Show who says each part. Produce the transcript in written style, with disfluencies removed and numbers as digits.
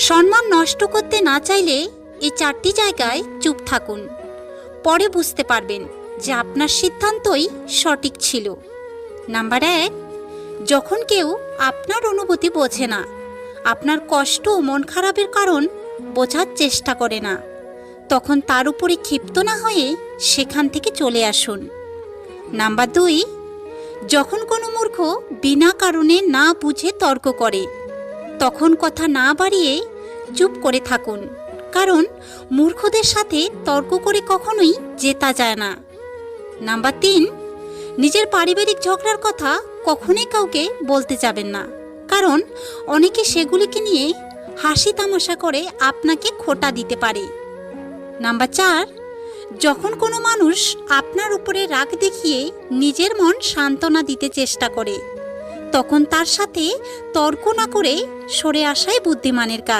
Speaker 1: সম্মান নষ্ট করতে না চাইলে এই 4টি জায়গায় চুপ থাকুন। পরে বুঝতে পারবেন যে আপনার সিদ্ধান্তই সঠিক ছিল। নাম্বার 1, যখন কেউ আপনার অনুভূতি বোঝে না, আপনার কষ্ট ও মন খারাপের কারণ বোঝার চেষ্টা করে না, তখন তার উপরে ক্ষিপ্ত না হয়ে সেখান থেকে চলে আসুন। নাম্বার 2, যখন কোনো মূর্খ বিনা কারণে না বুঝে তর্ক করে, তখন কথা না বাড়িয়ে চুপ করে থাকুন, কারণ মূর্খদের সাথে তর্ক করে কখনোই জেতা যায় না। নাম্বার 3, নিজের পারিবারিক ঝগড়ার কথা কখনোই কাউকে বলতে যাবেন না, কারণ অনেকে সেগুলিকে নিয়ে হাসি তামাশা করে আপনাকে খোঁটা দিতে পারে। নাম্বার 4, যখন কোনো মানুষ আপনার উপরে রাগ দেখিয়ে নিজের মন সান্ত্বনা দিতে চেষ্টা করে, তখন তার সাথে তর্ক না করে সরে আসাই বুদ্ধিমানের কাজ।